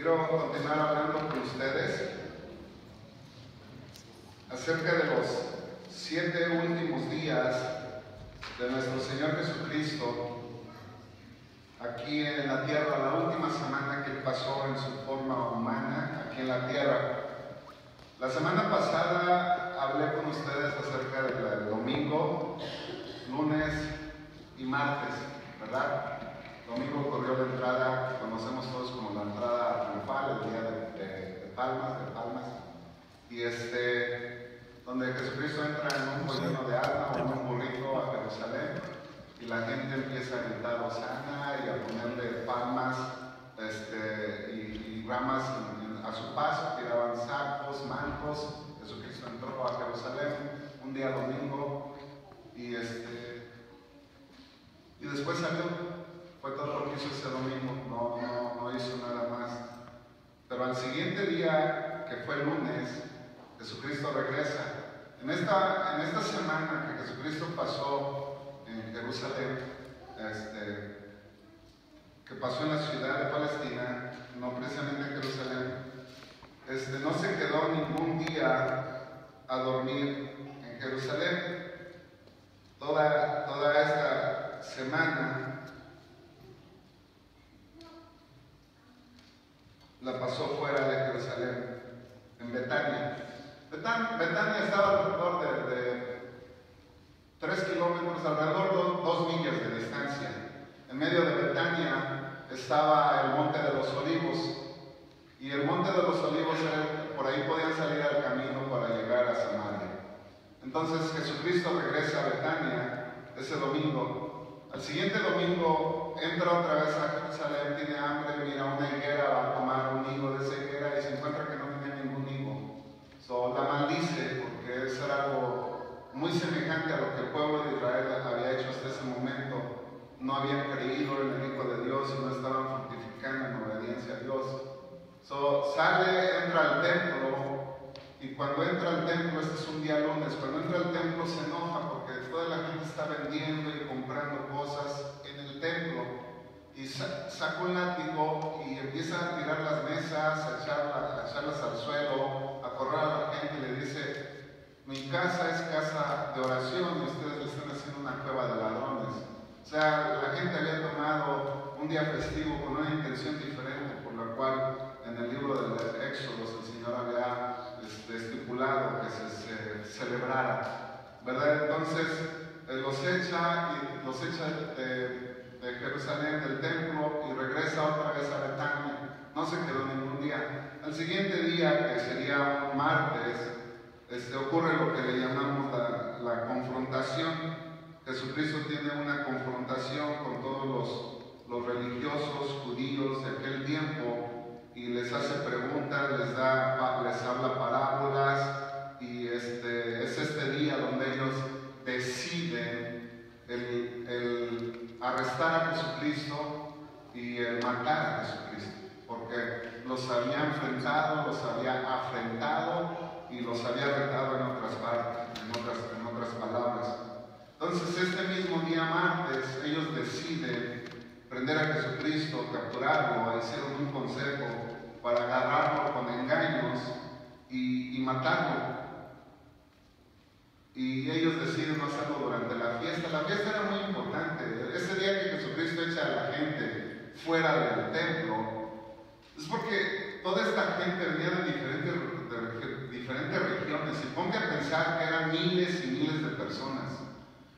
Quiero continuar hablando con ustedes acerca de los 7 últimos días de nuestro Señor Jesucristo aquí en la tierra, la última semana que pasó en su forma humana aquí en la tierra. La semana pasada hablé con ustedes acerca del domingo, lunes y martes, ¿verdad? Domingo ocurrió la entrada que conocemos todos como la entrada triunfal, el día de Palmas, y donde Jesucristo entra en un pollino de asna o en un burrito a Jerusalén, y la gente empieza a gritar Hosana y a ponerle palmas y ramas a su paso, tiraban sacos, mancos. Jesucristo entró a Jerusalén un día domingo y después salió. Fue todo lo que hizo ese domingo, no hizo nada más. Pero al siguiente día, que fue el lunes, Jesucristo regresa. En esta semana que Jesucristo pasó en Jerusalén, que pasó en la ciudad de Palestina, no precisamente en Jerusalén, no se quedó ningún día a dormir en Jerusalén. Toda esta semana la pasó fuera de Jerusalén, en Betania. Betania estaba alrededor de 3 kilómetros, alrededor de 2 millas de distancia. En medio de Betania estaba el Monte de los Olivos, y el Monte de los Olivos, por ahí podían salir al camino para llegar a Samaria. Entonces Jesucristo regresa a Betania ese domingo. Al siguiente domingo entra otra vez a Jerusalén, tiene hambre, mira una higuera, va a tomar un higo de esa higuera y se encuentra que no tenía ningún higo. La maldice, porque eso era algo muy semejante a lo que el pueblo de Israel había hecho hasta ese momento. No habían creído en el Hijo de Dios y no estaban fructificando en obediencia a Dios. Sale, entra al templo, y cuando entra al templo, este es un día lunes, cuando entra al templo se enoja porque toda la gente está vendiendo y comprando cosas en el templo, y saca un látigo y empieza a tirar las mesas, a echarlas al suelo, a correr a la gente, y le dice: mi casa es casa de oración y ustedes le están haciendo una cueva de ladrones. O sea, la gente había tomado un día festivo con una intención diferente, por la cual en el libro del Éxodo el Señor había estipulado que se celebrara, ¿verdad? Entonces los echa de Jerusalén, del templo, y regresa otra vez a Betania. No se quedó ningún día. Al siguiente día, que sería un martes, ocurre lo que le llamamos la confrontación. Jesucristo tiene una confrontación con todos los religiosos judíos de aquel tiempo, y les hace preguntas, les habla parábolas, y es este día donde ellos deciden el arrestar a Jesucristo y el matar a Jesucristo, porque los había enfrentado, los había afrentado y los había retado en otras partes, en otras palabras. Entonces este mismo día martes ellos deciden prender a Jesucristo, capturarlo, hicieron un consejo para agarrarlo con engaños y matarlo. Y ellos deciden no hacerlo durante la fiesta. La fiesta era muy importante. Ese día que Jesucristo echa a la gente fuera del templo, es porque toda esta gente venía de diferentes regiones, y ponte a pensar que eran miles y miles de personas.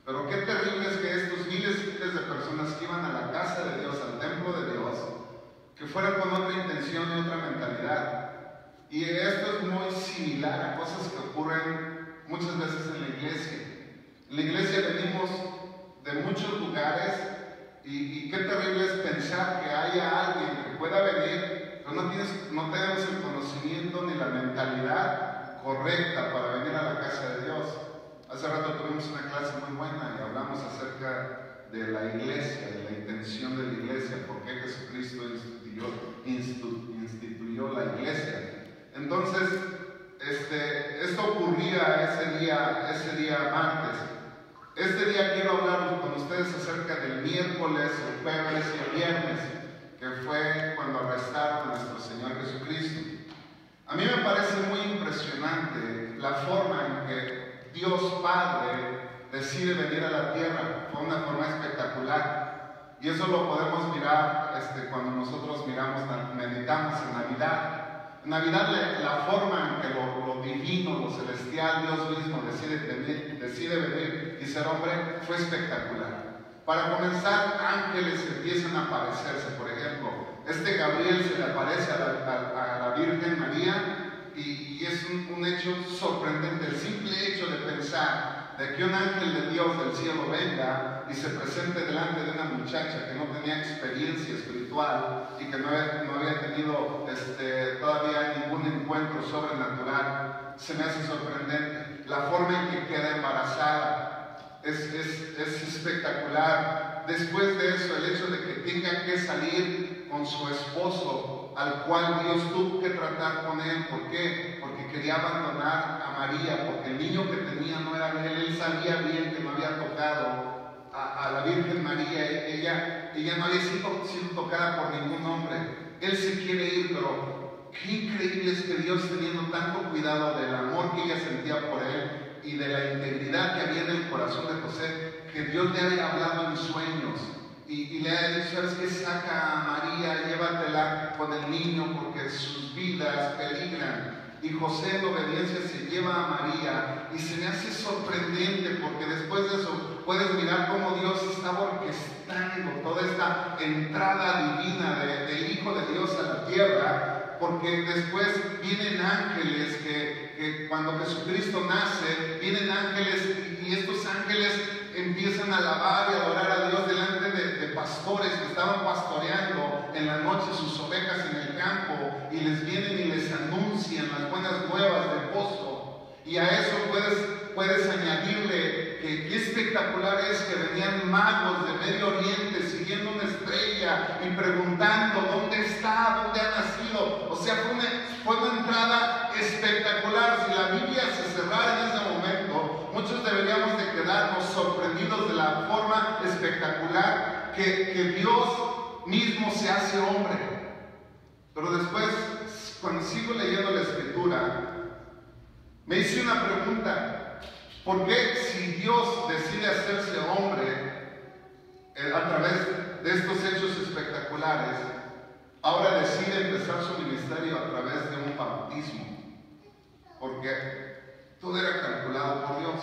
Pero qué terrible es que estos miles y miles de personas que iban a la casa de Dios, al templo de Dios, que fueran con otra intención y otra mentalidad. Y esto es muy similar a cosas que ocurren muchas veces en la iglesia. En la iglesia venimos de muchos lugares, y qué terrible es pensar que haya alguien que pueda venir, pero no tenemos el conocimiento ni la mentalidad correcta para venir a la casa de Dios. Hace rato tuvimos una clase muy buena y hablamos acerca de la iglesia, de la intención de la iglesia, por qué Jesucristo instituyó la iglesia. Entonces, esto ocurría ese día martes. Este día quiero hablar con ustedes acerca del miércoles, el jueves y el viernes, que fue cuando arrestaron a nuestro Señor Jesucristo. A mí me parece muy impresionante la forma en que Dios Padre decide venir a la tierra. Fue una forma espectacular. Y eso lo podemos mirar cuando nosotros meditamos en Navidad. En Navidad la forma en que lo divino, lo celestial, Dios mismo decide venir y ser hombre fue espectacular. Para comenzar, ángeles empiezan a aparecerse. Por ejemplo, Gabriel se le aparece a la Virgen María y es un hecho sorprendente. El simple hecho de pensar de que un ángel de Dios del cielo venga y se presente delante de una muchacha que no tenía experiencia espiritual y que no había tenido todavía ningún encuentro sobrenatural, se me hace sorprendente. La forma en que queda embarazada es espectacular. Después de eso, el hecho de que tenga que salir con su esposo, al cual Dios tuvo que tratar con él. ¿Por qué? Porque quería abandonar a María, porque el niño que tenía no era de él. Él sabía bien que no había tocado a la Virgen María. Ella no había sido tocada por ningún hombre. Él se quiere ir, pero qué increíble es que Dios, teniendo tanto cuidado del amor que ella sentía por él y de la integridad que había en el corazón de José, que Dios le haya hablado en sueños y le haya dicho: ¿sabes qué? Saca a María, llévatela con el niño porque sus vidas peligran. Y José, en obediencia, se lleva a María, y se me hace sorprendente porque después de eso puedes mirar cómo Dios estaba orquestando toda esta entrada divina del Hijo de Dios a la tierra, porque después vienen ángeles que cuando Jesucristo nace, vienen ángeles y estos ángeles empiezan a alabar y adorar a Dios delante de pastores que estaban pastoreando en la noche sus ovejas en el campo, y les vienen y les anuncian las buenas nuevas de gozo. Y a eso puedes añadirle que qué espectacular es que venían magos de Medio Oriente siguiendo una estrella y preguntando: ¿dónde está? ¿Dónde ha nacido? O sea, fue una entrada espectacular. Si la Biblia se cerrara en ese momento, muchos deberíamos de quedarnos sorprendidos de la forma espectacular que Dios mismo se hace hombre. Pero después, cuando sigo leyendo la Escritura, me hice una pregunta: ¿por qué, si Dios decide hacerse hombre a través de estos hechos espectaculares, ahora decide empezar su ministerio a través de un bautismo? Porque todo era calculado por Dios.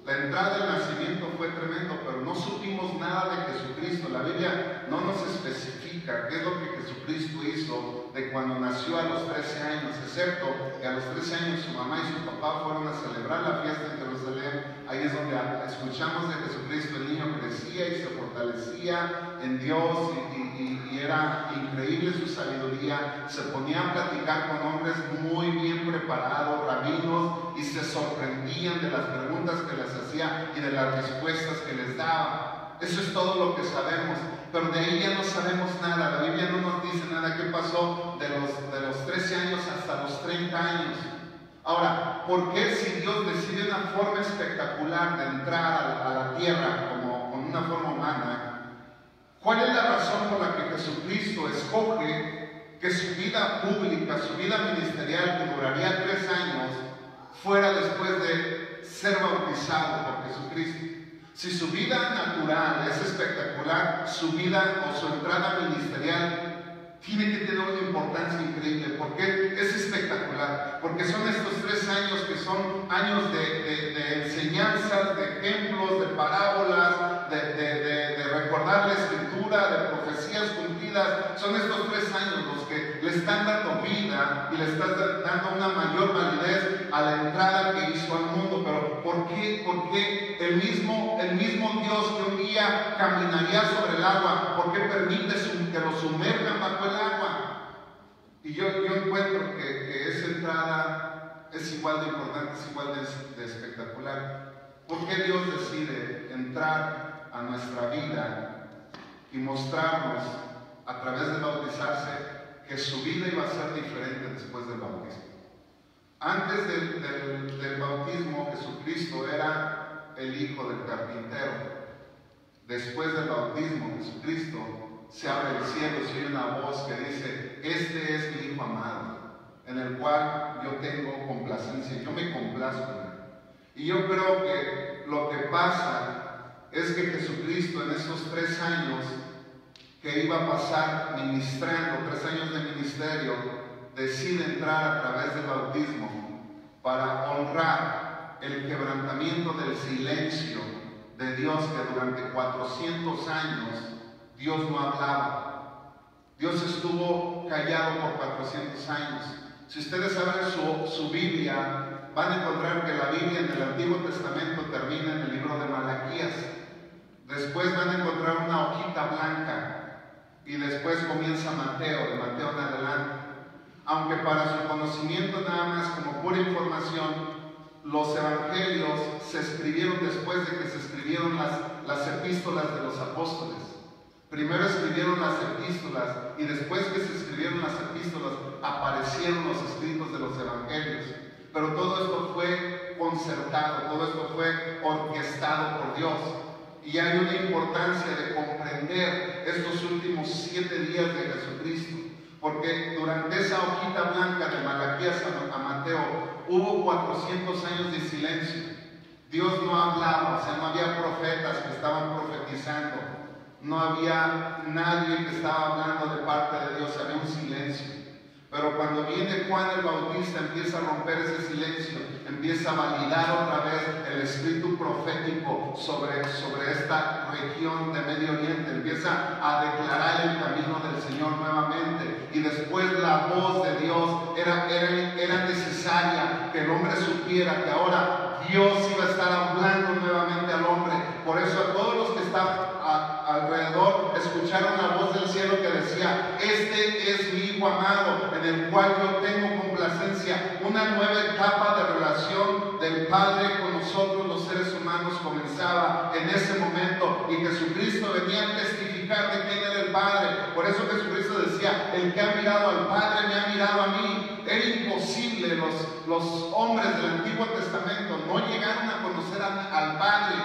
La entrada del nacimiento fue tremendo, pero no supimos nada de Jesucristo. La Biblia no nos especifica qué es lo que Jesucristo hizo de cuando nació a los 13 años, excepto que a los 13 años su mamá y su papá fueron a celebrar la fiesta en Jerusalén. Ahí es donde escuchamos de Jesucristo. El niño crecía y se fortalecía en Dios y era increíble su sabiduría. Se ponía a platicar con hombres muy bien preparados, rabinos, y se sorprendían de las preguntas que les hacía y de las respuestas que les daba. Eso es todo lo que sabemos, pero de ahí ya no sabemos nada. La Biblia no nos dice nada qué pasó de los 13 años hasta los 30 años. Ahora, ¿por qué, si Dios decide una forma espectacular de entrar a la tierra como con una forma humana, cuál es la razón por la que Jesucristo escoge que su vida pública, su vida ministerial, que duraría 3 años, fuera después de ser bautizado por Jesucristo? Si su vida natural es espectacular, su vida o su entrada ministerial tiene que tener una importancia increíble. ¿Por qué es espectacular? Porque son estos 3 años que son años de enseñanzas, de ejemplos, de parábolas, de recordar la Escritura, de profecías cumplidas. Son estos 3 años los que le están dando vida y le están dando una mayor validez a la entrada que hizo al mundo. Pero ¿por qué? Porque el mismo Dios que un día caminaría sobre el agua, ¿por qué permite que lo sumerjan bajo el agua? Y yo encuentro que esa entrada es igual de importante, es igual de espectacular. ¿Por qué Dios decide entrar a nuestra vida y mostrarnos a través de bautizarse que su vida iba a ser diferente después del bautismo? Antes del bautismo, Jesucristo era el hijo del carpintero. Después del bautismo, Jesucristo se abre el cielo, se oye una voz que dice: este es mi Hijo amado, en el cual yo tengo complacencia, yo me complazco en él. Y yo creo que lo que pasa es que Jesucristo en esos 3 años que iba a pasar ministrando, 3 años de ministerio, decide entrar a través del bautismo para honrar el quebrantamiento del silencio de Dios, que durante 400 años Dios no hablaba. Dios estuvo callado por 400 años. Si ustedes abren su Biblia, van a encontrar que la Biblia en el Antiguo Testamento termina en el libro de Malaquías. Después van a encontrar una hojita blanca y después comienza Mateo, de Mateo en adelante. Aunque para su conocimiento, nada más como pura información, los evangelios se escribieron después de que se escribieron las epístolas de los apóstoles. Primero escribieron las epístolas y después que se escribieron las epístolas aparecieron los escritos de los evangelios. Pero todo esto fue concertado, todo esto fue orquestado por Dios. Y hay una importancia de comprender estos últimos 7 días de Jesucristo, porque durante esa hojita blanca de Malaquías a Mateo hubo 400 años de silencio. Dios no hablaba, o sea, no había profetas que estaban profetizando, no había nadie que estaba hablando de parte de Dios, había un silencio. Pero cuando viene Juan el Bautista, empieza a romper ese silencio, empieza a validar otra vez el espíritu profético sobre esta región de Medio Oriente, empieza a declarar el camino del Señor nuevamente, y después la voz de Dios era necesaria que el hombre supiera que ahora Dios iba a estar hablando nuevamente al hombre. Por eso a todos los que estaban alrededor escucharon la voz del cielo que decía: este es mi Hijo amado, en el cual yo tengo complacencia. Una nueva etapa de relación del Padre con nosotros los seres humanos comenzaba en ese momento, y Jesucristo venía a testificar de quién era el Padre. Por eso Jesucristo decía: el que ha mirado al Padre me ha mirado a mí. Era imposible, los hombres del Antiguo Testamento no llegaron a conocer al Padre,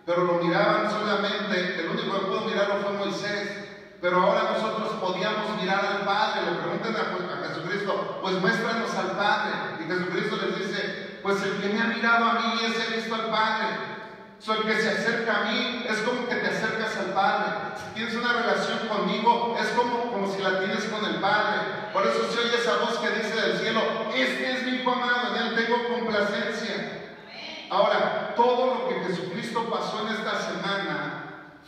pero lo miraban solamente. El único que pudo mirarlo fue Moisés. Pero ahora nosotros podíamos mirar al Padre. Le preguntan a Jesucristo: pues muéstranos al Padre. Y Jesucristo les dice: pues el que me ha mirado a mí, ese visto al Padre. El que se acerca a mí es como que te acercas al Padre. Si tienes una relación conmigo, es como si la tienes con el Padre. Por eso se oye esa voz que dice del cielo: este es mi Hijo amado, en él tengo complacencia. Ahora, todo lo que Jesucristo pasó en esta semana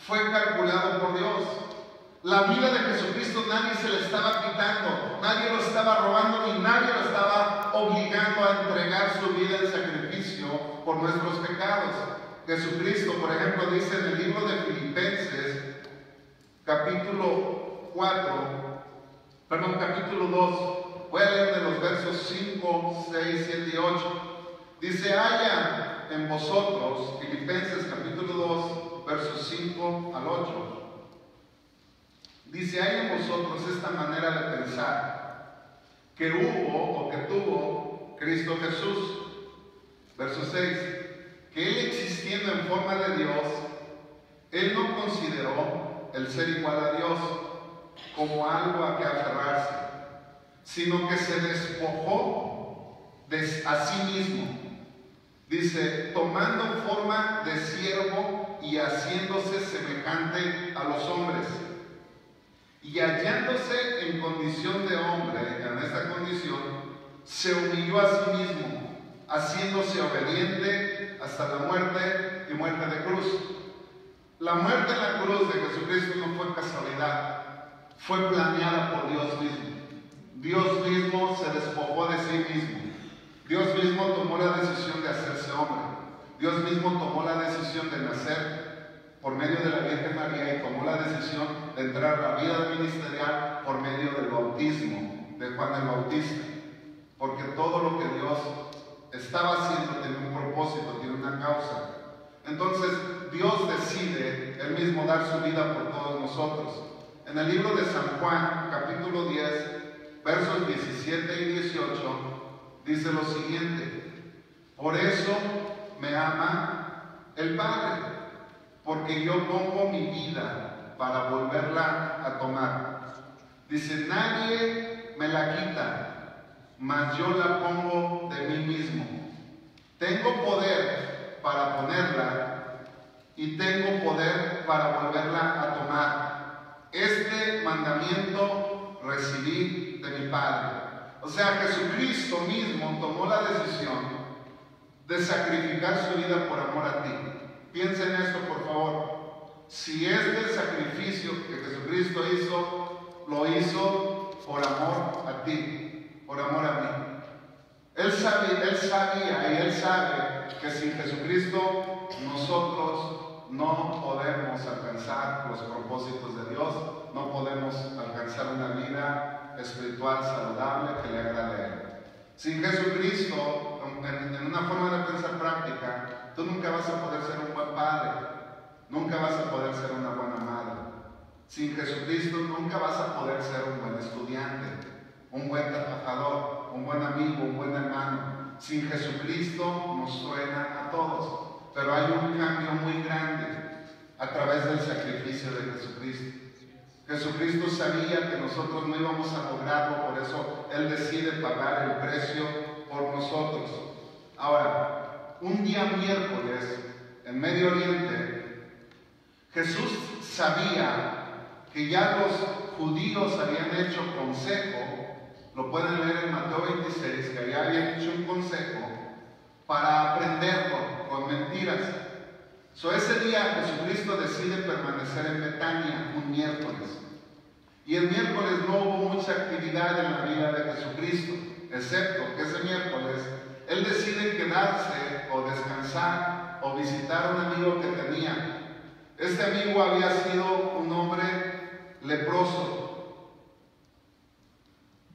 fue calculado por Dios. La vida de Jesucristo nadie se le estaba quitando, nadie lo estaba robando, ni nadie lo estaba obligando a entregar su vida en sacrificio por nuestros pecados. Jesucristo, por ejemplo, dice en el libro de Filipenses, capítulo 2, voy a leer de los versos 5, 6, 7 y 8. Dice: haya en vosotros, Filipenses capítulo 2, versos 5 al 8. Dice: hay en vosotros esta manera de pensar que hubo o que tuvo Cristo Jesús. Verso 6: que él, existiendo en forma de Dios, él no consideró el ser igual a Dios como algo a que aferrarse, sino que se despojó a sí mismo. Dice: tomando forma de siervo y haciéndose semejante a los hombres. Y hallándose en condición de hombre, en esta condición, se humilló a sí mismo, haciéndose obediente hasta la muerte y muerte de cruz. La muerte en la cruz de Jesucristo no fue casualidad, fue planeada por Dios mismo. Dios mismo se despojó de sí mismo. Dios mismo tomó la decisión de hacerse hombre. Dios mismo tomó la decisión de nacer por medio de la Virgen María y tomó la decisión de entrar a la vida ministerial por medio del bautismo de Juan el Bautista. Porque todo lo que Dios estaba haciendo tiene un propósito, tiene una causa. Entonces Dios decide Él mismo dar su vida por todos nosotros. En el libro de San Juan, capítulo 10, versos 17 y 18, dice lo siguiente: por eso me ama el Padre, porque yo pongo mi vida para volverla a tomar. Dice, nadie me la quita, mas yo la pongo de mí mismo. Tengo poder para ponerla y tengo poder para volverla a tomar. Este mandamiento recibí de mi Padre. O sea, Jesucristo mismo tomó la decisión de sacrificar su vida por amor a ti. Piensa en esto, por favor. Si este sacrificio que Jesucristo hizo, lo hizo por amor a ti, por amor a mí. Él sabía y Él sabe que sin Jesucristo nosotros no podemos alcanzar los propósitos de Dios, no podemos alcanzar una vida espiritual saludable que le agrade a Él. Sin Jesucristo, en una forma de pensar práctica, tú nunca vas a poder ser un buen padre, nunca vas a poder ser una buena madre. Sin Jesucristo nunca vas a poder ser un buen estudiante, un buen trabajador, un buen amigo, un buen hermano. Sin Jesucristo nos suena a todos, pero hay un cambio muy grande a través del sacrificio de Jesucristo. Jesucristo sabía que nosotros no íbamos a lograrlo, por eso Él decide pagar el precio por nosotros. Ahora, un día miércoles, en Medio Oriente, Jesús sabía que ya los judíos habían hecho consejo, lo pueden leer en Mateo 26, que ya habían hecho un consejo para aprenderlo con mentiras. Ese día Jesucristo decide permanecer en Betania un miércoles. Y el miércoles no hubo mucha actividad en la vida de Jesucristo, excepto que ese miércoles Él decide quedarse o descansar o visitar a un amigo que tenía. Este amigo había sido un hombre leproso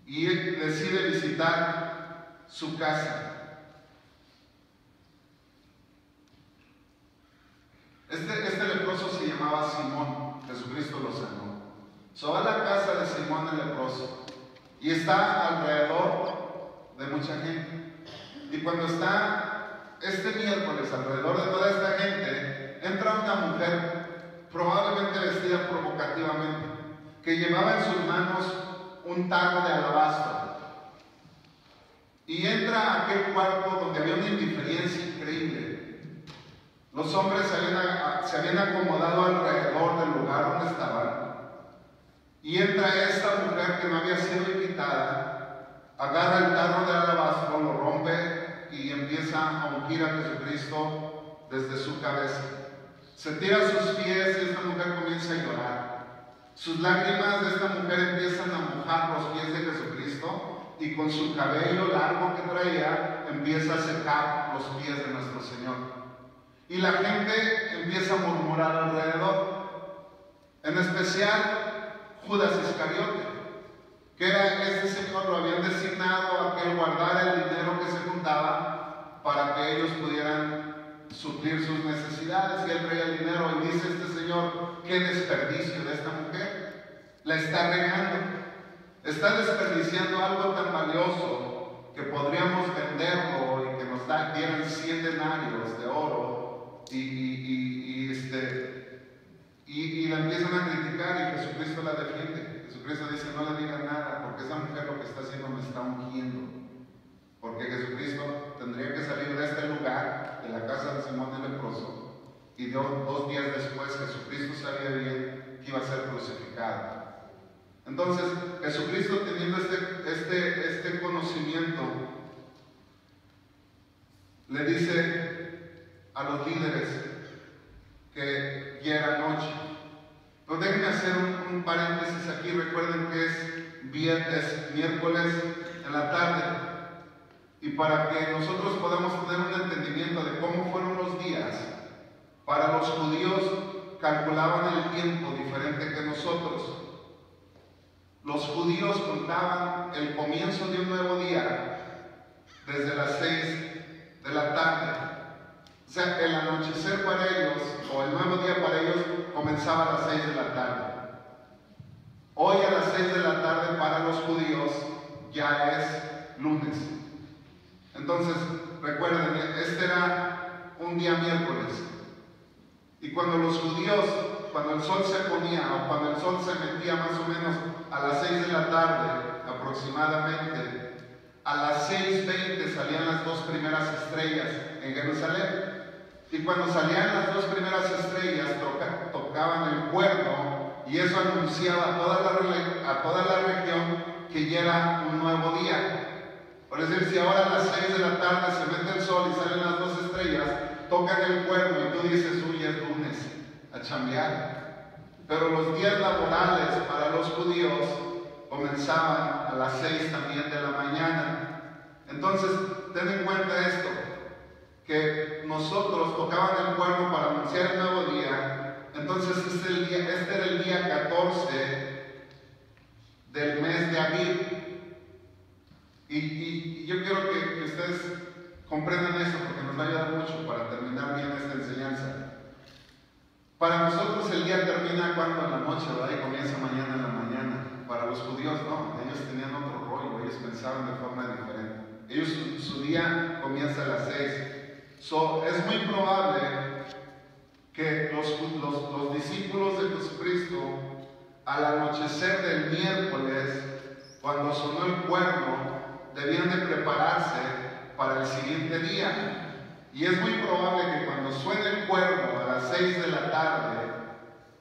y él decide visitar su casa. Este leproso se llamaba Simón. Jesucristo lo sanó. Va a la casa de Simón el leproso y está alrededor de mucha gente. Y cuando está este miércoles alrededor de toda esta gente, entra una mujer probablemente vestida provocativamente, que llevaba en sus manos un taco de alabastro. Y entra a aquel cuarto donde había una indiferencia increíble. Los hombres se habían acomodado alrededor del lugar donde estaban. Y entra esta mujer que no había sido invitada, agarra el tarro de alabastro, lo rompe y empieza a ungir a Jesucristo desde su cabeza. Se tira a sus pies y esta mujer comienza a llorar. Sus lágrimas de esta mujer empiezan a mojar los pies de Jesucristo y con su cabello largo que traía empieza a secar los pies de nuestro Señor. Y la gente empieza a murmurar alrededor, en especial Judas Iscariote, que era este señor, lo habían designado a que él guardara el dinero que se juntaba para que ellos pudieran suplir sus necesidades, y él traía el dinero. Y dice este señor, qué desperdicio de esta mujer, la está regando, está desperdiciando algo tan valioso que podríamos venderlo y que nos dieran 100 denarios de oro, y la empiezan a criticar y Jesucristo la defiende. Jesucristo dice, no le digan nada, porque esa mujer lo que está haciendo me está ungiendo. Porque Jesucristo tendría que salir de este lugar, de la casa de Simón el leproso, y 2 días después Jesucristo sabía bien que iba a ser crucificado. Entonces, Jesucristo, teniendo este conocimiento, le dice a los líderes que ya era noche. Pero déjenme hacer un paréntesis aquí. Recuerden que es miércoles en la tarde, y para que nosotros podamos tener un entendimiento de cómo fueron los días, para los judíos calculaban el tiempo diferente que nosotros. Los judíos contaban el comienzo de un nuevo día desde las 6 de la tarde. O sea, el anochecer para ellos, o el nuevo día para ellos, comenzaba a las 6 de la tarde. Hoy a las 6 de la tarde para los judíos ya es lunes. Entonces, recuerden, este era un día miércoles. Y cuando los judíos cuando el sol se ponía o cuando el sol se metía más o menos a las 6 de la tarde aproximadamente, a las 6:20 salían las dos primeras estrellas en Jerusalén. Y cuando salían las dos primeras estrellas tocaban el cuerno, y eso anunciaba a toda la región que ya era un nuevo día. Por decir, si ahora a las 6 de la tarde se mete el sol y salen las dos estrellas, tocan el cuerno y tú dices, uy, es lunes, a chambear. Pero los días laborales para los judíos comenzaban a las 6 también de la mañana. Entonces, ten en cuenta esto, que nosotros tocaban el cuerno para anunciar el nuevo día. Entonces este era el día 14 del mes de Aviv. Y yo quiero que ustedes comprendan esto, porque nos va a ayudar mucho para terminar bien esta enseñanza. Para nosotros el día termina cuando en la noche, ¿verdad? Y comienza mañana en la mañana. Para los judíos no, ellos tenían otro rollo, ellos pensaban de forma diferente. Ellos, su día comienza a las 6. Es muy probable que los discípulos de Jesucristo, al anochecer del miércoles, cuando sonó el cuerno, debían de prepararse para el siguiente día. Y es muy probable que cuando suene el cuerno a las 6 de la tarde,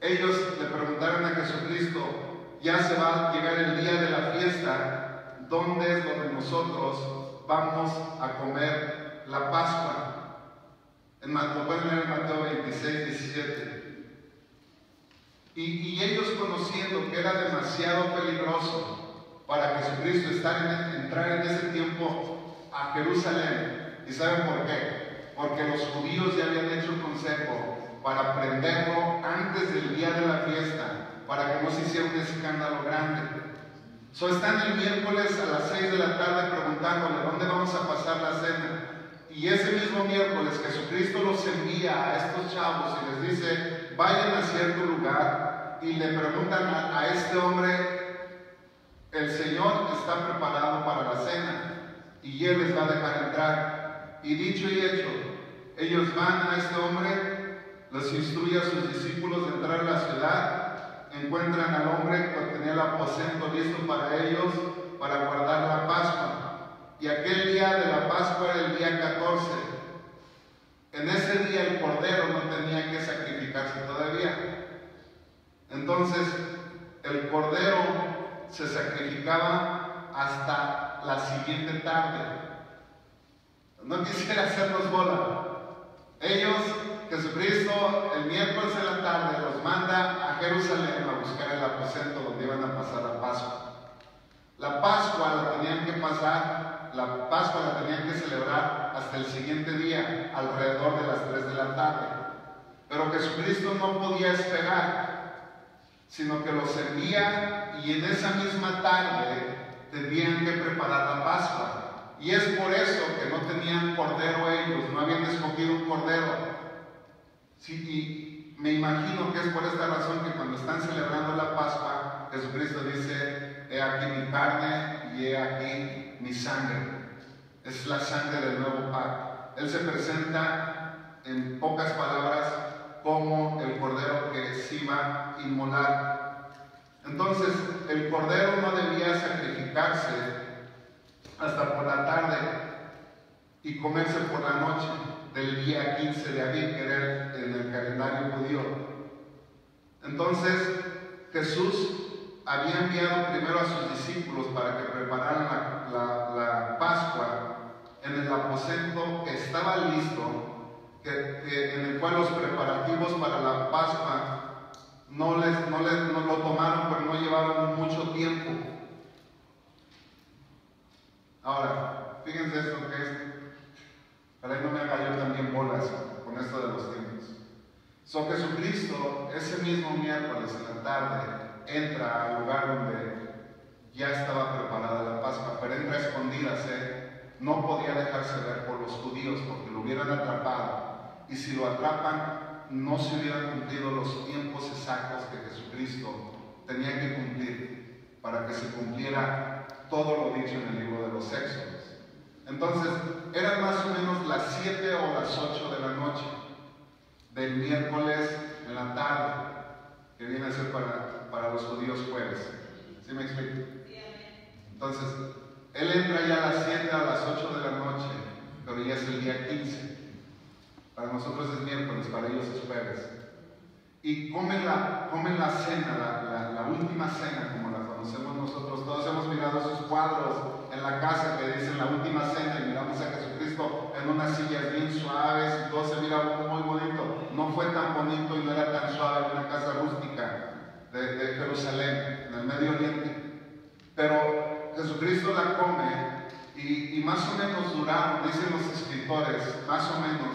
ellos le preguntaron a Jesucristo, ya se va a llegar el día de la fiesta, ¿dónde es donde nosotros vamos a comer la Pascua? Lo pueden leer en Mateo 26, 17. Y ellos, conociendo que era demasiado peligroso para Jesucristo entrar en ese tiempo a Jerusalén. ¿Y saben por qué? Porque los judíos ya habían hecho un consejo para prenderlo antes del día de la fiesta, para que no se hiciera un escándalo grande. Están el miércoles a las 6 de la tarde preguntándole, ¿dónde vamos a pasar la cena? Y ese mismo miércoles Jesucristo los envía a estos chavos y les dice, vayan a cierto lugar, y le preguntan a este hombre, el Señor está preparado para la cena y Él les va a dejar entrar. Y dicho y hecho, ellos van a este hombre, les instruye a sus discípulos de entrar a la ciudad, encuentran al hombre que tenía el aposento listo para ellos para guardar la Pascua. Y aquel día de la Pascua era el día 14. En ese día el cordero no tenía que sacrificarse todavía. Entonces el cordero se sacrificaba hasta la siguiente tarde. No quisiera hacernos bola. Ellos, Jesucristo, el miércoles en la tarde los manda a Jerusalén a buscar el aposento donde iban a pasar la Pascua. La Pascua la tenían que celebrar hasta el siguiente día, alrededor de las 3 de la tarde. Pero Jesucristo no podía esperar, sino que los envía, y en esa misma tarde tenían que preparar la Pascua. Y es por eso que no tenían cordero ellos, no habían escogido un cordero. Sí, y me imagino que es por esta razón que cuando están celebrando la Pascua, Jesucristo dice, he aquí mi carne y he aquí mi sangre. Es la sangre del nuevo pacto. Él se presenta, en pocas palabras, como el cordero que se iba a inmolar. Entonces, el cordero no debía sacrificarse hasta por la tarde y comerse por la noche del día 15 de Aviv, que era en el calendario judío. Entonces, Jesús había enviado primero a sus discípulos para que prepararan la Pascua en el aposento que estaba listo, en el cual los preparativos para la Pascua no lo tomaron, pero no llevaron mucho tiempo. Ahora, fíjense esto que es, para que no me haga yo también bolas con esto de los tiempos. Jesucristo, ese mismo miércoles en la tarde, entra al lugar donde ya estaba preparada la Pascua, pero entra a escondidas, no podía dejarse ver por los judíos porque lo hubieran atrapado, y si lo atrapan no se hubieran cumplido los tiempos exactos que Jesucristo tenía que cumplir para que se cumpliera todo lo dicho en el libro de los Éxodos. Entonces eran más o menos las 7 o las 8 de la noche del miércoles en la tarde. que viene a ser para los judíos jueves. ¿Sí me explico? Entonces, él entra ya a las 7, a las 8 de la noche, pero ya es el día 15. Para nosotros es miércoles, para ellos es jueves. Y comen la cena, la última cena, como la conocemos nosotros. Todos hemos mirado esos cuadros en la casa que dicen la última cena y miramos a Jesucristo en unas sillas bien suaves y todo se mira muy bonito. No fue tan bonito y no era tan suave en una casa rústica de Jerusalén, en el Medio Oriente. Pero Jesucristo la come y más o menos duraron, dicen los escritores, más o menos,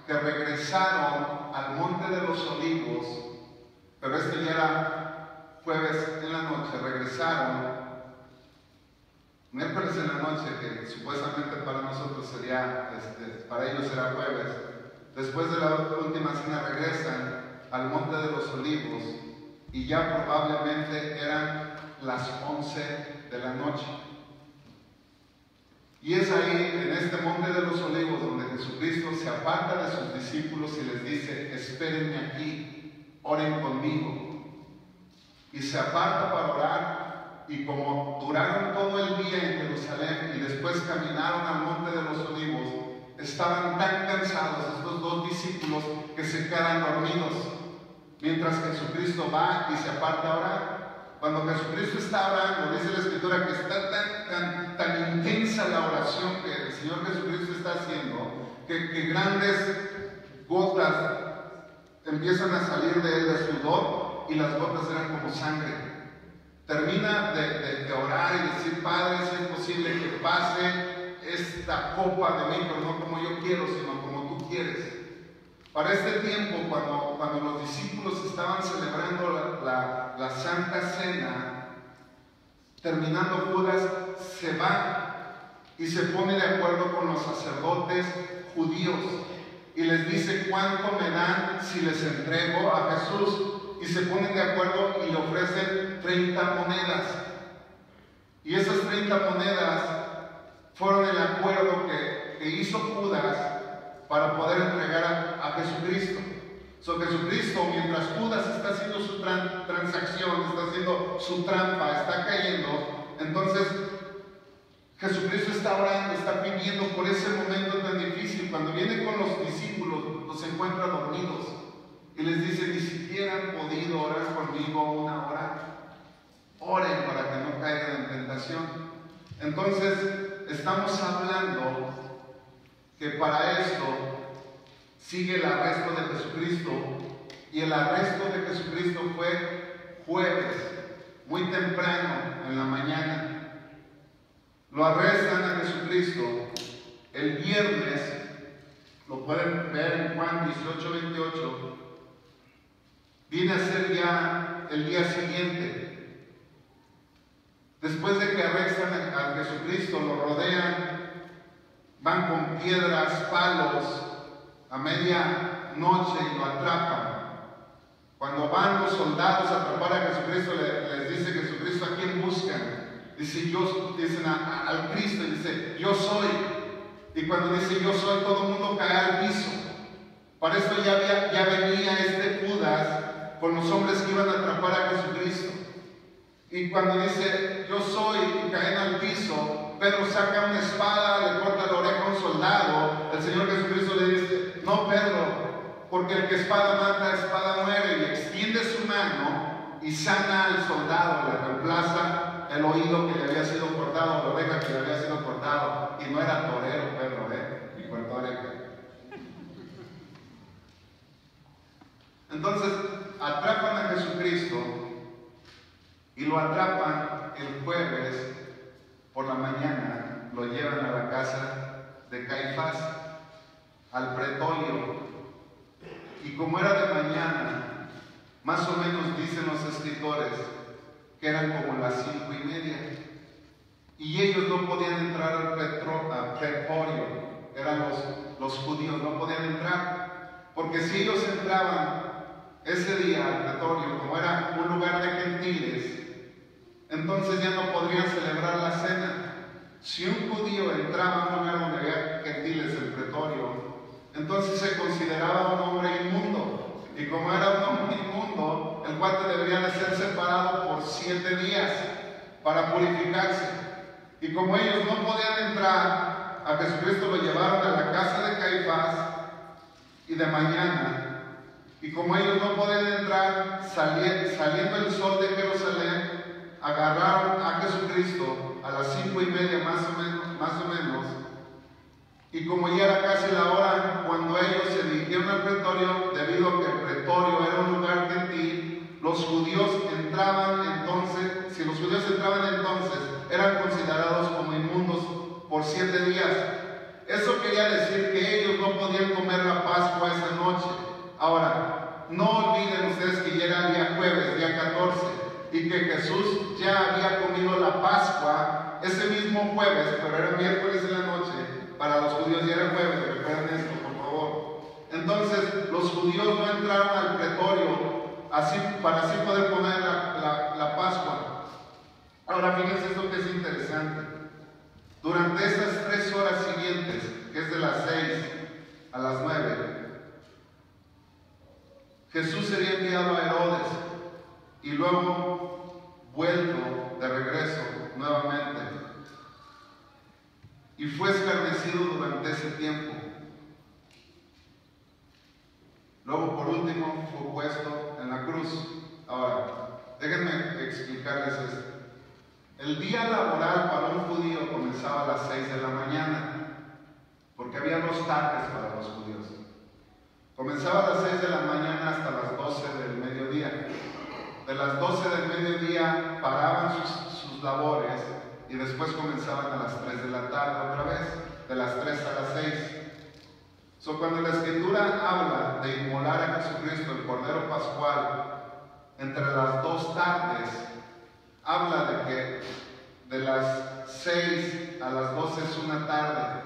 que regresaron al Monte de los Olivos, pero este ya era jueves en la noche, regresaron, miércoles en la noche, que supuestamente para nosotros sería, para ellos era jueves. Después de la última cena regresan al Monte de los Olivos y ya probablemente eran las 11 de la noche. Y es ahí, en este Monte de los Olivos, donde Jesucristo se aparta de sus discípulos y les dice: espérenme aquí, oren conmigo. Y se aparta para orar, y como duraron todo el día en Jerusalén y después caminaron al Monte de los Olivos, estaban tan cansados estos dos discípulos que se quedan dormidos, mientras Jesucristo va y se aparta a orar. Cuando Jesucristo está orando, dice la Escritura que está tan intensa la oración que el Señor Jesucristo está haciendo, que grandes gotas empiezan a salir de él de sudor, y las gotas eran como sangre. Termina de orar y decir: Padre, si es posible que pase esta copa de mí, pero no como yo quiero, sino como tú quieres. Para este tiempo, cuando los discípulos estaban celebrando la Santa Cena, terminando Judas, se va y se pone de acuerdo con los sacerdotes judíos y les dice: ¿cuánto me dan si les entrego a Jesús? Y se ponen de acuerdo y le ofrecen 30 monedas. Y esas 30 monedas fueron el acuerdo que hizo Judas para poder entregar a Jesucristo. Jesucristo, mientras Judas está haciendo su transacción, está haciendo su trampa, está cayendo, entonces Jesucristo está orando, está pidiendo por ese momento tan difícil. Cuando viene con los discípulos, los encuentra dormidos y les dice: ni siquiera han podido orar conmigo una hora. Oren para que no caigan en tentación. Entonces estamos hablando que para esto sigue el arresto de Jesucristo, y el arresto de Jesucristo fue jueves, muy temprano en la mañana. Lo arrestan a Jesucristo el viernes, lo pueden ver en Juan 18:28, viene a ser ya el día siguiente. Después de que arrestan a Jesucristo, lo rodean, van con piedras, palos, a medianoche y lo atrapan. Cuando van los soldados a atrapar a Jesucristo, les dice Jesucristo: ¿a quién buscan? Dicen al Cristo, y dice: yo soy. Y cuando dice yo soy, todo el mundo cae al piso. Para esto ya venía este Judas con los hombres que iban a atrapar a Jesucristo. Y cuando dice yo soy y caen al piso, Pedro saca una espada, le corta la oreja a un soldado. El Señor Jesucristo le dice: no, Pedro, porque el que espada mata, espada muere. Y extiende su mano y sana al soldado, le reemplaza el oído que le había sido cortado, la oreja que le había sido cortado. Y no era torero Pedro, ni cortó oreja. Entonces atrapan a Jesucristo y lo atrapan el jueves por la mañana, lo llevan a la casa de Caifás, al pretorio. Y como era de mañana, más o menos dicen los escritores que eran como las 5:30, y ellos no podían entrar al pretorio, eran los judíos, no podían entrar, porque si ellos entraban ese día al pretorio, como era un lugar de gentiles, entonces ya no podrían celebrar la cena. Si un judío entraba a un lugar donde había gentiles, el pretorio, entonces se consideraba un hombre inmundo. Y como era un hombre inmundo, el cuate ser separado por 7 días para purificarse. Y como ellos no podían entrar, a Jesucristo lo llevaron a la casa de Caifás y de mañana. Y como ellos no podían entrar, saliendo el sol de Jerusalén, agarraron a Jesucristo a las 5:30 más o menos. Y como ya era casi la hora, cuando ellos se dirigieron al pretorio, debido a que el pretorio era un lugar gentil, los judíos entraban entonces, si los judíos entraban entonces, eran considerados como inmundos por 7 días. Eso quería decir que ellos no podían comer la Pascua esa noche. Ahora, no olviden ustedes que ya era día jueves, día 14, y que Jesús ya había comido la Pascua ese mismo jueves, pero era miércoles en la noche. Para los judíos ya era jueves, recuerden esto, por favor. Entonces, los judíos no entraron al pretorio para así poder comer la Pascua. Ahora, fíjense esto que es interesante. Durante estas 3 horas siguientes, que es de las 6 a las 9, Jesús sería enviado a Herodes y luego vuelto de regreso nuevamente. Y fue escarnecido durante ese tiempo. Luego, por último, fue puesto en la cruz. Ahora, déjenme explicarles esto. El día laboral para un judío comenzaba a las 6 de la mañana, porque había 2 tardes para los judíos. Comenzaba a las 6 de la mañana hasta las 12 del mediodía. De las 12 del mediodía paraban sus labores y después comenzaban a las 3 de la tarde otra vez, de las 3 a las 6. Cuando la Escritura habla de inmolar a Jesucristo, el Cordero Pascual, entre las 2 tardes, habla de que de las 6 a las 12 es una tarde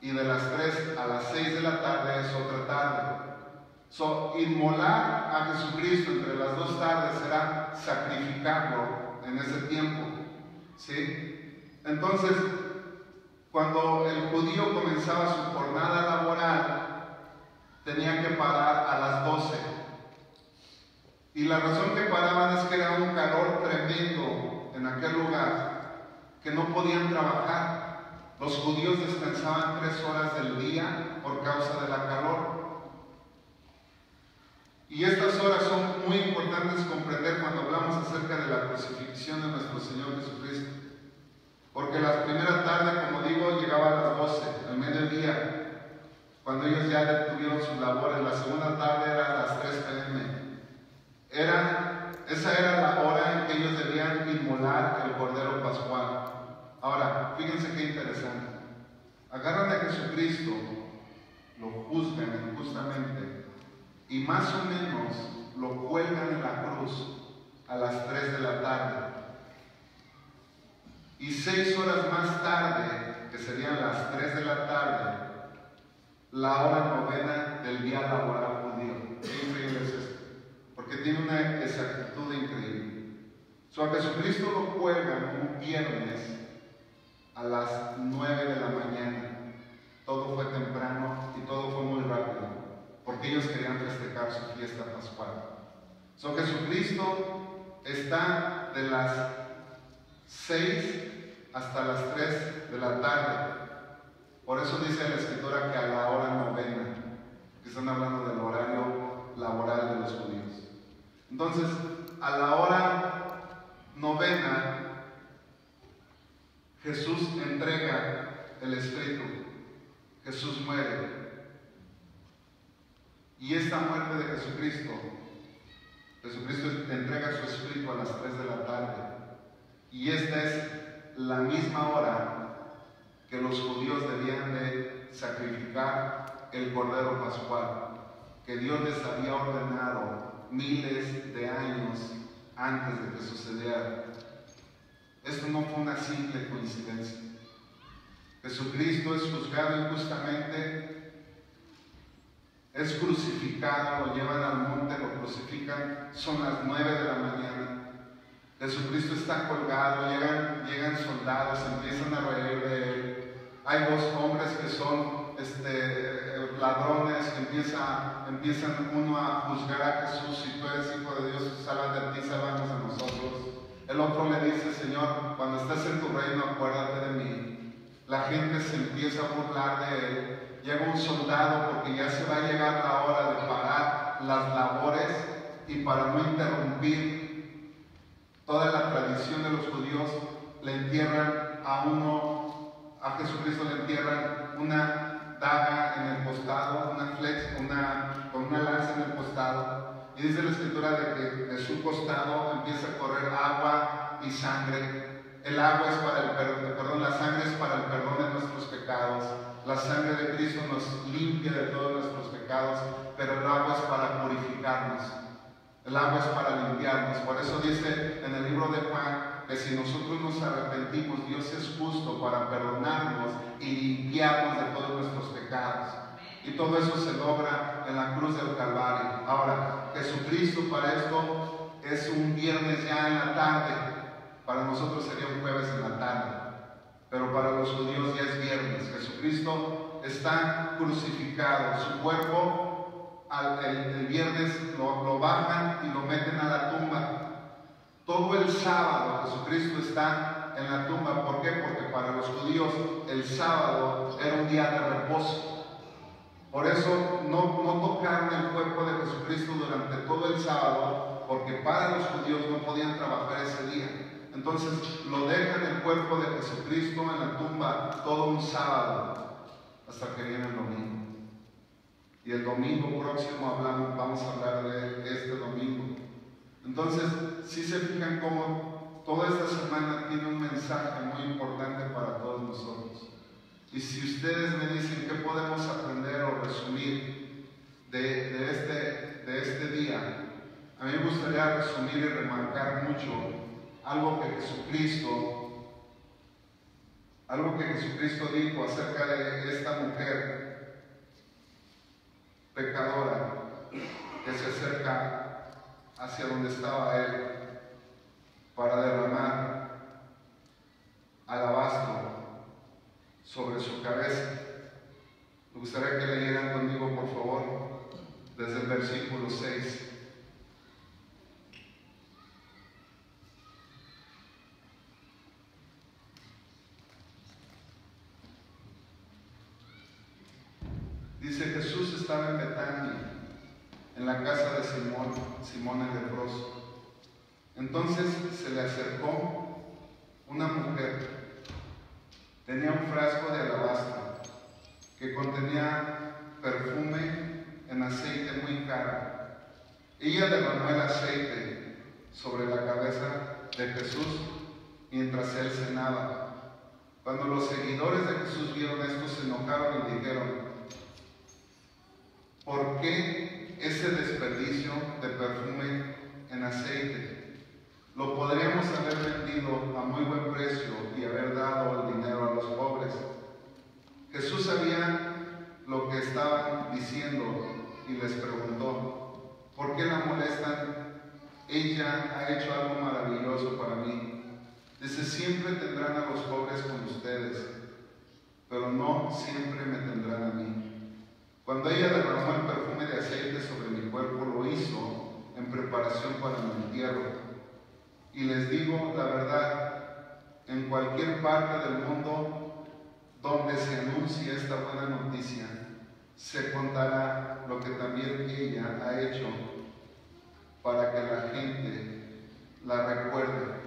y de las 3 a las 6 de la tarde es otra tarde. Inmolar a Jesucristo entre las 2 tardes será sacrificarlo en ese tiempo, ¿sí? Entonces, cuando el judío comenzaba su jornada laboral, tenía que parar a las 12. Y la razón que paraban es que era un calor tremendo en aquel lugar, que no podían trabajar. Los judíos descansaban 3 horas del día por causa de la calor. Y estas horas son muy importantes comprender cuando hablamos acerca de la crucifixión de nuestro Señor Jesucristo. Porque la primera tarde, como digo, llegaba a las 12, al mediodía, cuando ellos ya tuvieron sus labores. La segunda tarde era a las 3 p.m. Esa era la hora en que ellos debían inmolar el Cordero Pascual. Ahora, fíjense qué interesante. Agarran a Jesucristo, lo juzgan injustamente y más o menos lo cuelgan en la cruz a las 3 de la tarde. Y 6 horas más tarde, que serían las 3 de la tarde, la hora novena del día laboral judío. Qué increíble es esto, porque tiene una exactitud increíble. A Jesucristo lo cuelgan un viernes a las 9 de la mañana. Todo fue temprano y todo fue muy rápido, porque ellos querían festejar su fiesta pascual. Jesucristo está de las 6 hasta las 3 de la tarde. Por eso dice la Escritura que a la hora novena, que están hablando del horario laboral de los judíos. Entonces, a la hora novena, Jesús entrega el Espíritu. Jesús muere. Y esta muerte de Jesucristo entrega su Espíritu a las 3 de la tarde. Y esta es la misma hora que los judíos debían de sacrificar el Cordero Pascual, que Dios les había ordenado miles de años antes de que sucediera. Esto no fue una simple coincidencia. Jesucristo es juzgado injustamente, es crucificado, lo llevan al monte, lo crucifican, son las 9 de la mañana. Jesucristo está colgado, llegan soldados, empiezan a reír de él. Hay 2 hombres que son ladrones, que empiezan uno a juzgar a Jesús: si tú eres hijo de Dios, sálvate a ti, sálvame estés en tu reino, acuérdate de mí. La gente se empieza a burlar de él. Llega un soldado porque ya se va a llegar la hora de parar las labores, y para no interrumpir toda la tradición de los judíos, le entierran a Jesucristo le entierran una daga en el costado, una flecha, con una lanza en el costado. Y dice la escritura de que de su costado empieza a correr agua y sangre. El agua es para el perdón, la sangre es para el perdón de nuestros pecados. La sangre de Cristo nos limpia de todos nuestros pecados, pero el agua es para purificarnos. El agua es para limpiarnos. Por eso dice en el libro de Juan que si nosotros nos arrepentimos, Dios es justo para perdonarnos y limpiarnos de todos nuestros pecados. Y todo eso se logra en la cruz del Calvario. Ahora, Jesucristo para esto es un viernes ya en la tarde. Para nosotros sería un jueves en la tarde, pero para los judíos ya es viernes. Jesucristo está crucificado. Su cuerpo el viernes lo bajan y lo meten a la tumba. Todo el sábado Jesucristo está en la tumba. ¿Por qué? Porque para los judíos el sábado era un día de reposo. Por eso no tocaron el cuerpo de Jesucristo durante todo el sábado, porque para los judíos no podían trabajar ese día. Entonces lo dejan el cuerpo de Jesucristo en la tumba todo un sábado, hasta que viene el domingo. Y el domingo próximo vamos a hablar de este domingo. Entonces, si se fijan cómo toda esta semana tiene un mensaje muy importante para todos nosotros. Y si ustedes me dicen qué podemos aprender o resumir de este día, a mí me gustaría resumir y remarcar mucho algo que Jesucristo dijo acerca de esta mujer pecadora que se acerca hacia donde estaba él para derramar alabastro sobre su cabeza. Me gustaría que leyeran conmigo, por favor, desde el versículo 6. Dice: Jesús estaba en Betania, en la casa de Simón el leproso. Entonces se le acercó una mujer. Tenía un frasco de alabastro que contenía perfume en aceite muy caro. Ella derramó el aceite sobre la cabeza de Jesús mientras él cenaba. Cuando los seguidores de Jesús vieron esto, se enojaron y dijeron: ¿por qué ese desperdicio de perfume en aceite? Lo podríamos haber vendido a muy buen precio y haber dado el dinero a los pobres. Jesús sabía lo que estaban diciendo y les preguntó: ¿por qué la molestan? Ella ha hecho algo maravilloso para mí. Dice: siempre tendrán a los pobres con ustedes, pero no siempre me tendrán a mí. Cuando ella derramó el perfume de aceite sobre mi cuerpo, lo hizo en preparación para mi entierro. Y les digo la verdad, en cualquier parte del mundo donde se anuncie esta buena noticia, se contará lo que también ella ha hecho para que la gente la recuerde.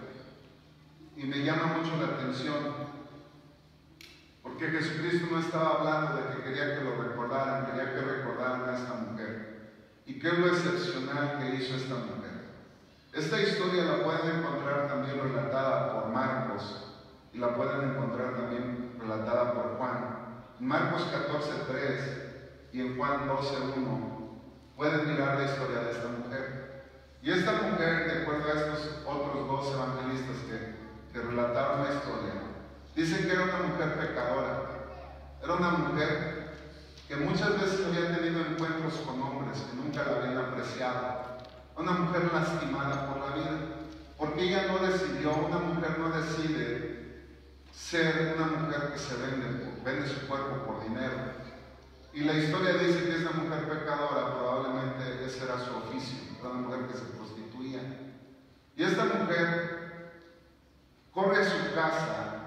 Y me llama mucho la atención, porque Jesucristo no estaba hablando de que quería que lo recordaran, quería que recordaran a esta mujer. ¿Y qué es lo excepcional que hizo esta mujer? Esta historia la pueden encontrar también relatada por Marcos y la pueden encontrar también relatada por Juan. En Marcos 14:3 y en Juan 12:1 pueden mirar la historia de esta mujer. Y esta mujer, de acuerdo a estos otros dos evangelistas que relataron la historia, dicen que era una mujer pecadora. Era una mujer que muchas veces había tenido encuentros con hombres que nunca la habían apreciado. Una mujer lastimada por la vida, porque ella no decidió, una mujer no decide ser una mujer que se vende su cuerpo por dinero. Y la historia dice que esa mujer pecadora probablemente ese era su oficio, era una mujer que se prostituía. Y esta mujer corre a su casa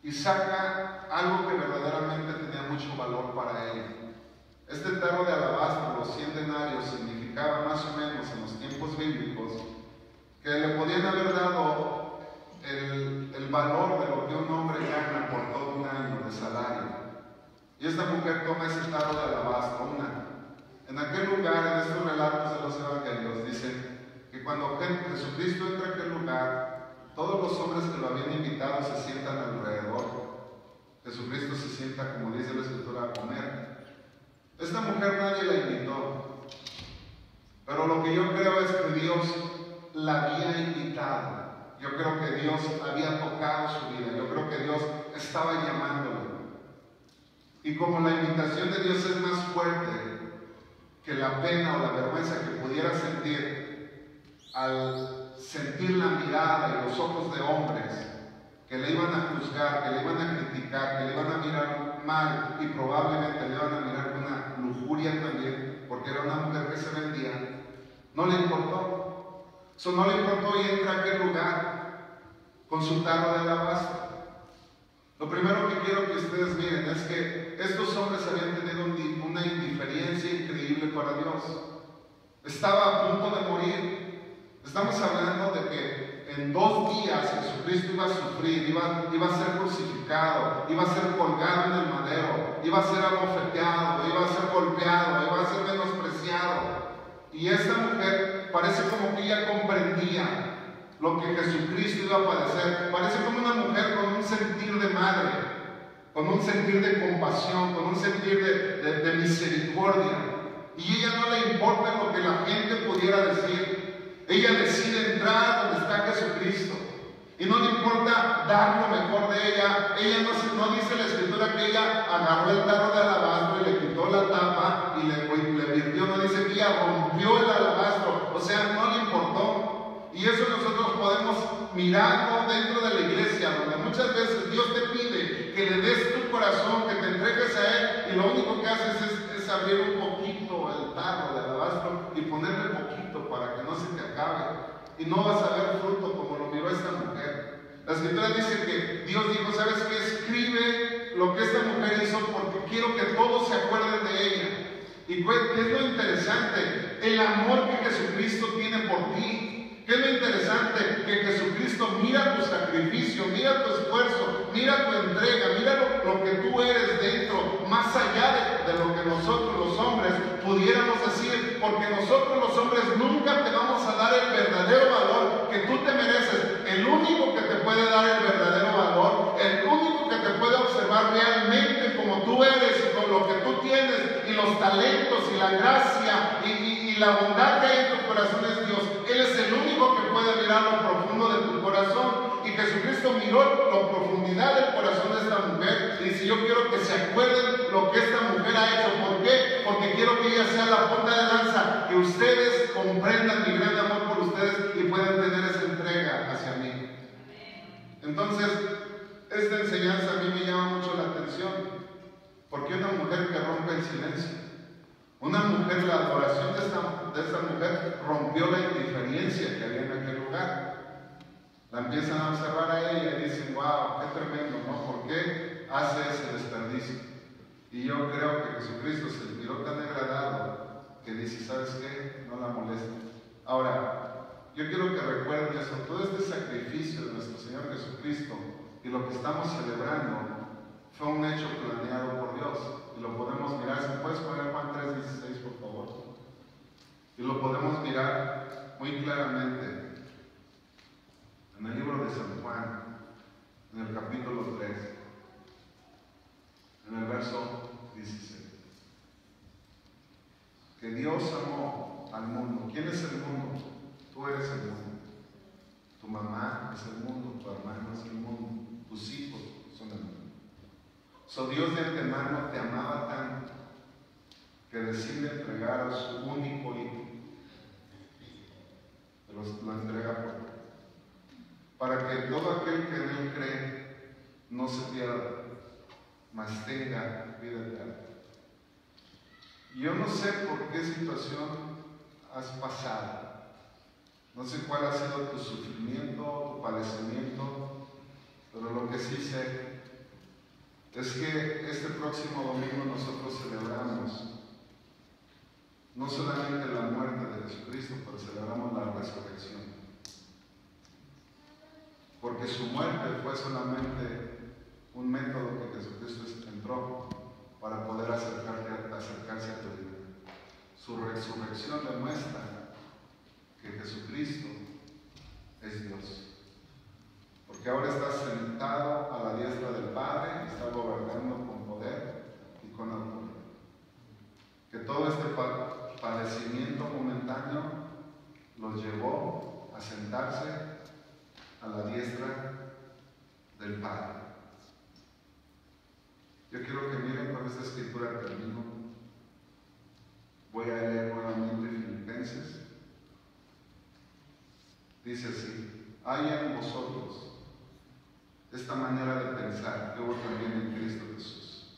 y saca algo que verdaderamente tenía mucho valor para ella. Este tarro de alabastro, los 100 denarios, significaba más o menos en los tiempos bíblicos que le podían haber dado el valor de lo que un hombre gana por todo un año de salario. Y esta mujer toma ese tarro de alabastro, en aquel lugar, en estos relatos de los evangelios, dicen que cuando Jesucristo entra a aquel lugar, todos los hombres que lo habían invitado se sientan alrededor. Jesucristo se sienta, como dice la Escritura, a comer. Esta mujer nadie la invitó, pero lo que yo creo es que Dios la había invitado. Yo creo que Dios había tocado su vida. Yo creo que Dios estaba llamándola. Y como la invitación de Dios es más fuerte que la pena o la vergüenza que pudiera sentir al sentir la mirada y los ojos de hombres que le iban a juzgar, que le iban a criticar, que le iban a mirar mal y probablemente le iban a mirar con una lujuria también, porque era una mujer que se vendía, no le importó. Eso no le importó y entra a aquel lugar con su tarro de alabastro. Lo primero que quiero que ustedes miren es que estos hombres habían tenido una indiferencia increíble para Dios. Estaba a punto de morir. Estamos hablando de que en 2 días Jesucristo iba a sufrir, iba a ser crucificado, iba a ser colgado en el madero, iba a ser abofeteado, iba a ser golpeado, iba a ser menospreciado. Y esta mujer parece como que ella comprendía lo que Jesucristo iba a padecer. Parece como una mujer con un sentir de madre, con un sentir de compasión, con un sentir de misericordia. Y ella no le importa lo que la gente pudiera decir. Ella decide entrar donde está Jesucristo. Y no le importa dar lo mejor de ella. Ella no dice la Escritura que ella agarró el tarro de alabastro y le quitó la tapa y le virtió. No dice que ella rompió el alabastro. O sea, no le importó. Y eso nosotros podemos mirarlo dentro de la iglesia, donde muchas veces Dios te pide que le des tu corazón, que te entregues a Él, y lo único que haces es abrir un poquito el tarro de alabastro y ponerle poquito para que no se te acabe. Y no vas a ver fruto como lo miró esta mujer. La Escritura dice que Dios dijo, ¿sabes qué? Escribe lo que esta mujer hizo porque quiero que todos se acuerden de ella. ¿Y qué es lo interesante? El amor que Jesucristo tiene por ti. ¿Qué es lo interesante? Que Jesucristo mira tu sacrificio, mira tu esfuerzo, mira tu entrega, mira lo que tú eres dentro, más allá de lo que nosotros los hombres pudiéramos decir, porque nosotros los hombres nunca te vamos a dar el verdadero valor que tú te mereces. El único que te puede dar el verdadero valor, el único que te puede observar realmente como tú eres y con lo que tú tienes y los talentos y la gracia y la bondad que hay en tu corazón es Dios. Él es el único que puede mirar lo profundo de tu corazón. Y Jesucristo miró la profundidad del corazón de esta mujer y dice, yo quiero que se acuerden lo que esta mujer ha hecho. ¿Por qué? Porque quiero que ella sea la punta de lanza, que ustedes comprendan mi gran amor por ustedes y puedan tener esa entrega hacia mí. Entonces, esta enseñanza a mí me llama mucho la atención, porque una mujer que rompe el silencio, una mujer, la adoración de esta mujer rompió la indiferencia que había en aquel lugar. La empiezan a observar a ella y dicen, wow, qué tremendo, ¿no? ¿Por qué hace ese desperdicio? Y yo creo que Jesucristo se miró tan agradado que dice, ¿sabes qué? No la molesta. Ahora, yo quiero que recuerden eso, todo este sacrificio de nuestro Señor Jesucristo y lo que estamos celebrando fue un hecho planeado por Dios. Y lo podemos mirar, ¿se puedes poner Juan 3:16 por favor? Y lo podemos mirar muy claramente en el libro de San Juan, en el capítulo 3, en el verso 16. Que Dios amó al mundo. ¿Quién es el mundo? Tú eres el mundo. Tu mamá es el mundo, tu hermano es el mundo, tus hijos son el mundo. So Dios de antemano te amaba tanto que decide entregar a su único hijo. Lo entrega por ti. Para que todo aquel que en él cree no se pierda, mas tenga vida eterna. Yo no sé por qué situación has pasado. No sé cuál ha sido tu sufrimiento, tu padecimiento, Pero lo que sí sé es que este próximo domingo nosotros celebramos no solamente la muerte de Jesucristo, pero celebramos la resurrección. Porque su muerte fue solamente un método que Jesucristo entró para poder acercarse a tu vida. Su resurrección demuestra que Jesucristo es Dios. Porque ahora está sentado a la diestra del Padre y está gobernando con poder y con autoridad. Que todo este padecimiento momentáneo los llevó a sentarse a la diestra del Padre. Yo quiero que miren con esta escritura termino. Voy a leer nuevamente Filipenses. Dice así: hay en vosotros esta manera de pensar que hubo también en Cristo Jesús,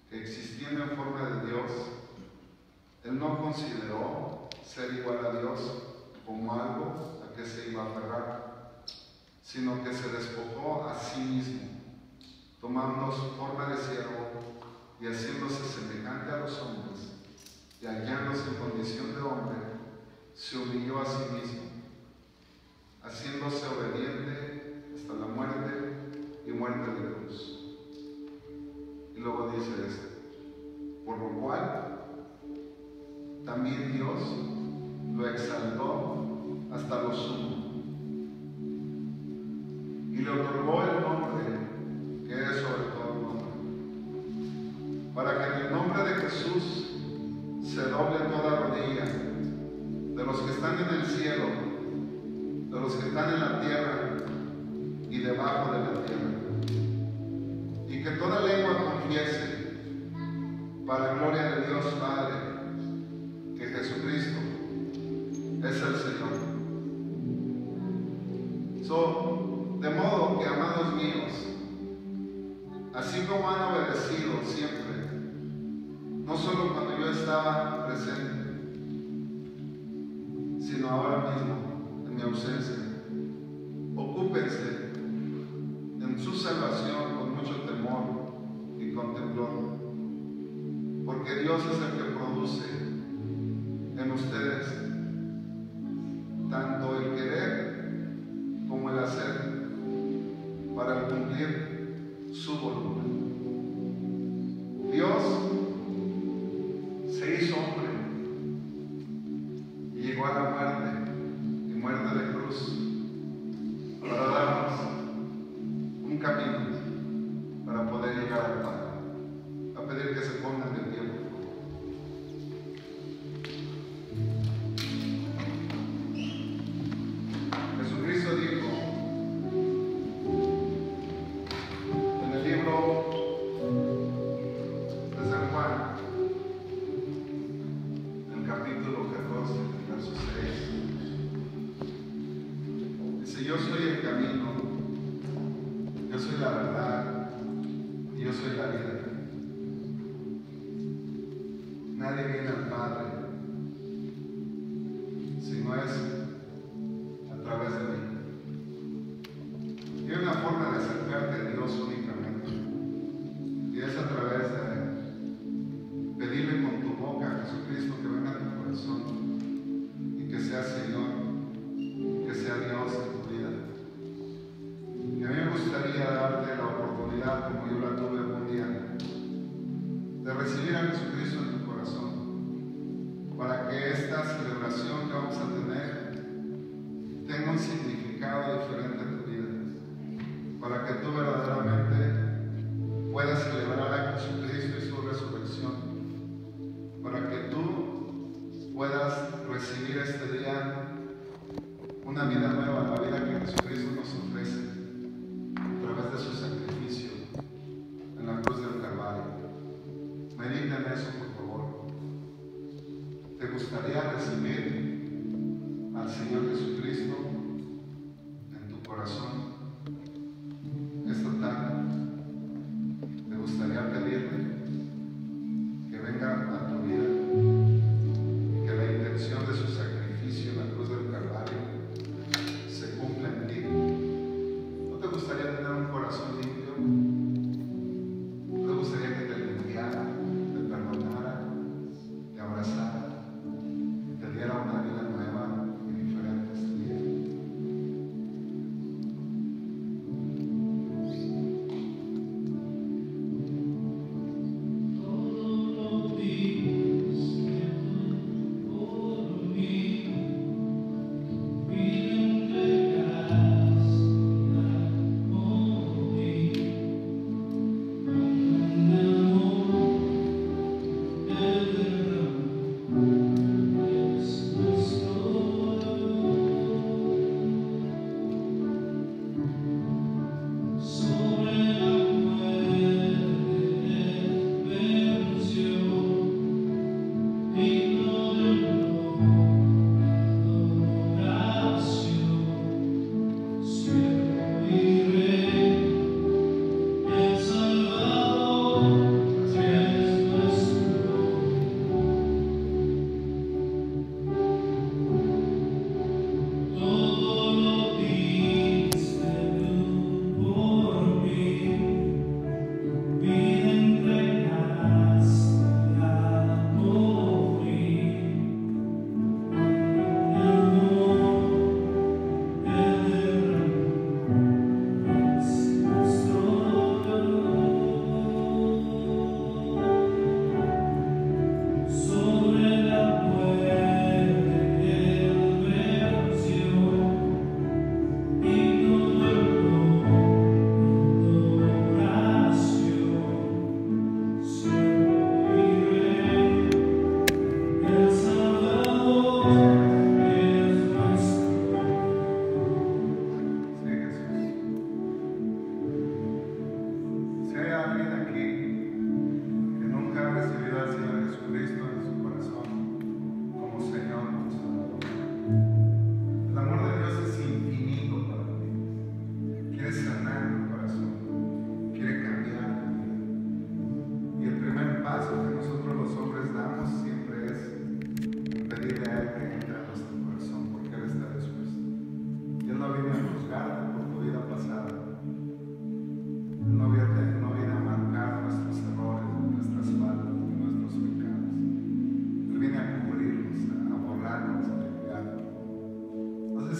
que existiendo en forma de Dios, Él no consideró ser igual a Dios como algo a que se iba a aferrar, sino que se despojó a sí mismo, tomando forma de siervo y haciéndose semejante a los hombres, y hallándose en condición de hombre, se humilló a sí mismo, haciéndose obediente hasta la muerte y muerte de cruz. Y luego dice esto: por lo cual también Dios lo exaltó hasta lo sumo y le otorgó el nombre que es sobre todo nombre, para que en el nombre de Jesús se doble toda rodilla, de los que están en el cielo, de los que están en la tierra y debajo de la tierra, y que toda lengua confiese, para gloria de Dios Padre, que Jesucristo es el Señor. De modo que, amados míos, así como han obedecido siempre, no solo cuando yo estaba presente, sino ahora mismo, en mi ausencia, ocúpense en su salvación con mucho temor y con temblor, porque Dios es el que produce en ustedes tanto el querer como el hacer para cumplir su voluntad. Dios se hizo hombre y llegó a la muerte, y muerte de cruz, para darnos un camino para poder llegar al Padre. A pedir que se pongan de pie, por favor. Jesucristo dijo en el libro de San Juan, en el capítulo 14, verso 6, dice: yo soy el camino, yo soy la verdad y yo soy la vida. Nadie viene al Padre si no es a través de mí. Y hay una forma de acercarte a Dios únicamente, y es a través de pedirle con tu boca a Jesucristo que venga a tu corazón y que sea Señor, que sea Dios en tu vida. Y a mí me gustaría darte la oportunidad, como yo la tuve algún día, de recibir a Jesucristo en tu corazón, para que esta celebración que vamos a tener tenga un significado diferente en tu vida, para que tú verdaderamente puedas celebrar a Jesucristo y su resurrección, para que tú puedas recibir este día una vida nueva, la vida que Jesucristo nos ofrece a través de su sacrificio en la cruz del Calvario. Medita en eso, por favor. ¿Te gustaría recibir al Señor Jesucristo en tu corazón esta tarde? ¿Te gustaría pedirle que venga a tu vida y que la intención de su sacrificio en la cruz del Calvario se cumpla en ti?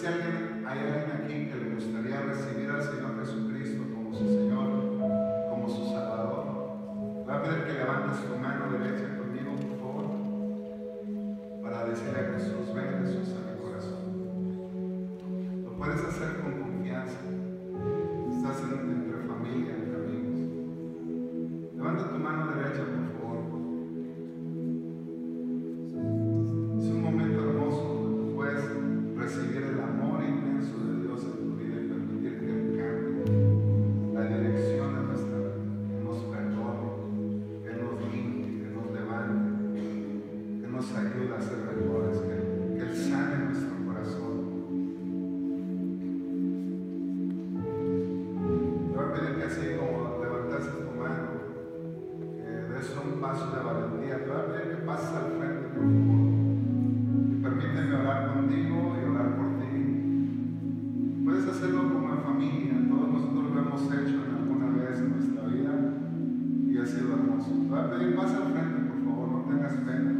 si hay alguien aquí que le gustaría recibir al Señor Jesucristo como su Señor, como su Salvador, voy a pedir que levantes tu mano derecha conmigo, por favor, para decirle a Jesús: ven Jesús a mi corazón. Lo puedes hacer con confianza. Estás entre familia, entre amigos. Levanta tu mano derecha, por favor. Es un momento hermoso donde tú puedes recibir el amor inmenso de Dios en tu vida y permitir que Él cambie la dirección de nuestra vida, que nos perdone, que nos limpie, que nos levante, que nos ayude a ser mejores, que Él sane nuestro corazón. Te voy a pedir que así como levantaste tu mano, que des un paso de valentía. Te voy a pedir que pases al frente, por favor. Permíteme orar contigo y orar por ti. Puedes hacerlo como en familia. Todos nosotros lo hemos hecho en alguna vez en nuestra vida y ha sido hermoso. Te voy a pedir, pasa al frente, por favor, no tengas pena.